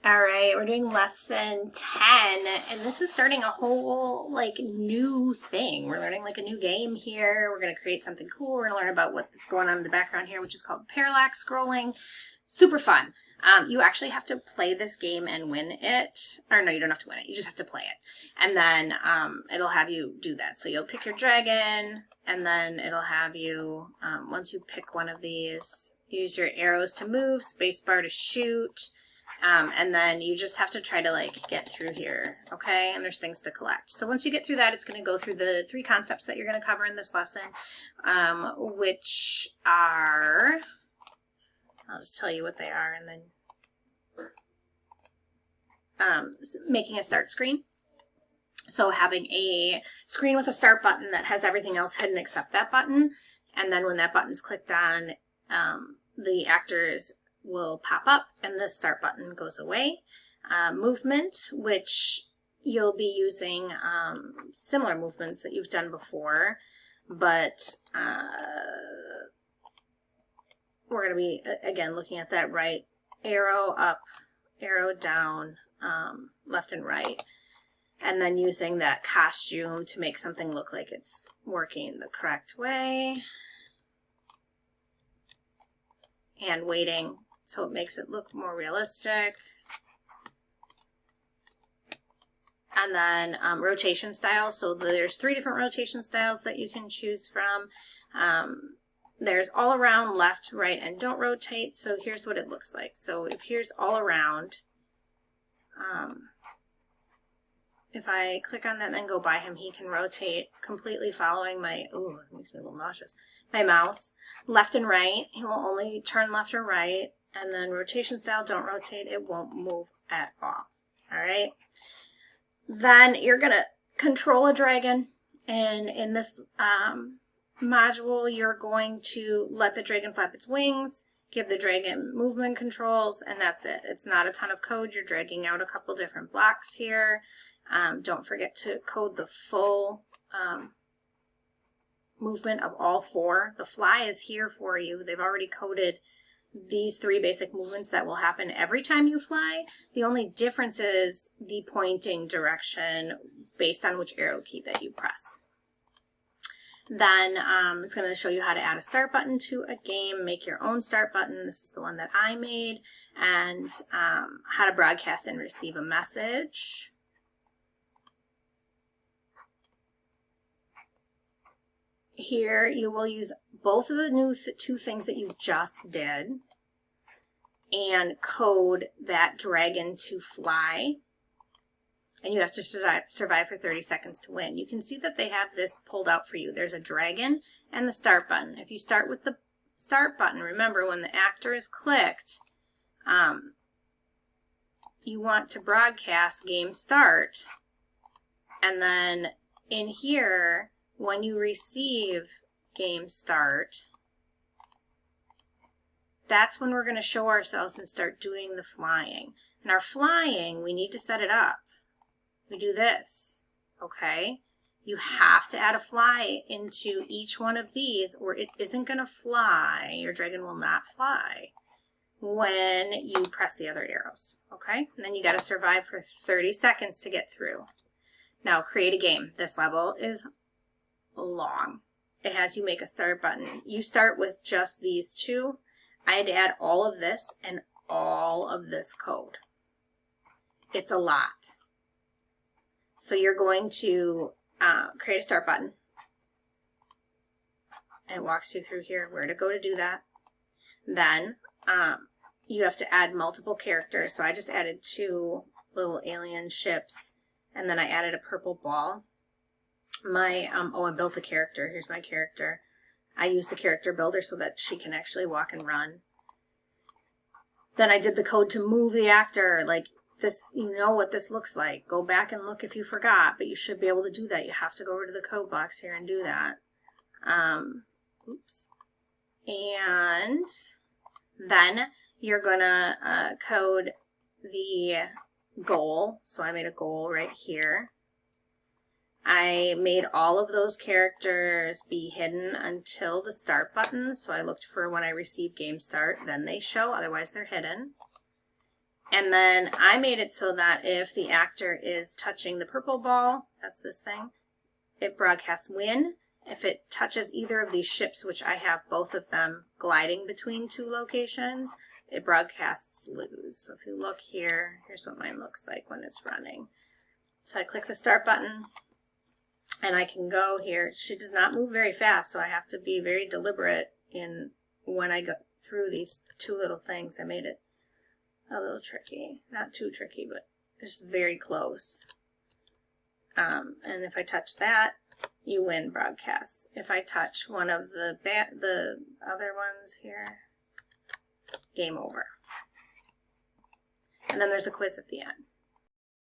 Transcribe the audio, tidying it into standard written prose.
All right, we're doing lesson 10, and this is starting a whole new thing. We're learning like a new game here. We're going to create something cool. We're going to learn about what's going on in the background here, which is called Parallax Scrolling. Super fun. You actually have to play this game and win it. Or no, you don't have to win it. You just have to play it. And then it'll have you do that. So you'll pick your dragon, and then it'll have you, once you pick one of these, use your arrows to move, spacebar to shoot. And then you just have to try to get through here, okay? And there's things to collect. So once you get through that, it's going to go through the 3 concepts that you're going to cover in this lesson, which are, I'll just tell you what they are, and then making a start screen. So having a screen with a start button that has everything else hidden except that button, and then when that button's clicked on, the actors will pop up and the start button goes away. Movement, which you'll be using similar movements that you've done before, but we're going to be, again, looking at that right arrow up, arrow down, left and right, and then using that costume to make something look like it's working the correct way, and waiting so it makes it look more realistic. And then rotation styles. So there's 3 different rotation styles that you can choose from. There's all around, left, right, and don't rotate. So here's what it looks like. So if here's all around, if I click on that and then go by him, he can rotate completely following my, ooh, it makes me a little nauseous, my mouse. Left and right, he will only turn left or right. And then rotation style, don't rotate, it won't move at all. All right. Then you're going to control a dragon. And in this module, you're going to let the dragon flap its wings, give the dragon movement controls, and that's it. It's not a ton of code. You're dragging out a couple different blocks here. Don't forget to code the full movement of all 4. The fly is here for you. They've already coded these 3 basic movements that will happen every time you fly. The only difference is the pointing direction based on which arrow key that you press. Then it's going to show you how to add a start button to a game, make your own start button. This is the one that I made, and how to broadcast and receive a message. Here you will use both of the new 2 things that you just did and code that dragon to fly. And you have to survive for 30 seconds to win. You can see that they have this pulled out for you. There's a dragon and the start button. If you start with the start button, remember when the actor is clicked, you want to broadcast game start. And then in here, when you receive game start, that's when we're going to show ourselves and start doing the flying. And our flying, we need to set it up. We do this, okay? You have to add a fly into each one of these or it isn't going to fly. Your dragon will not fly when you press the other arrows, okay? And then you got to survive for 30 seconds to get through. Now create a game. This level is long. It has you make a start button. You start with just these 2. I had to add all of this and all of this code. It's a lot. So you're going to create a start button. And it walks you through here where to go to do that. Then you have to add multiple characters. So I just added 2 little alien ships, and then I added a purple ball. I built a character. Here's my character. I used the character builder so that she can actually walk and run. Then I did the code to move the actor. Like this, you know what this looks like. Go back and look if you forgot, but you should be able to do that. You have to go over to the code box here and do that. Oops. And then you're gonna code the goal. So I made a goal right here. I made all of those characters be hidden until the start button. So I looked for when I receive game start, then they show, otherwise they're hidden. And then I made it so that if the actor is touching the purple ball, that's this thing, it broadcasts win. If it touches either of these ships, which I have both of them gliding between two locations, it broadcasts lose. So if you look here, here's what mine looks like when it's running. So I click the start button, and I can go here. She does not move very fast, so I have to be very deliberate in when I go through these two little things. I made it a little tricky. Not too tricky, but just very close. And if I touch that, you win broadcasts. If I touch one of the other ones here, game over. And then there's a quiz at the end.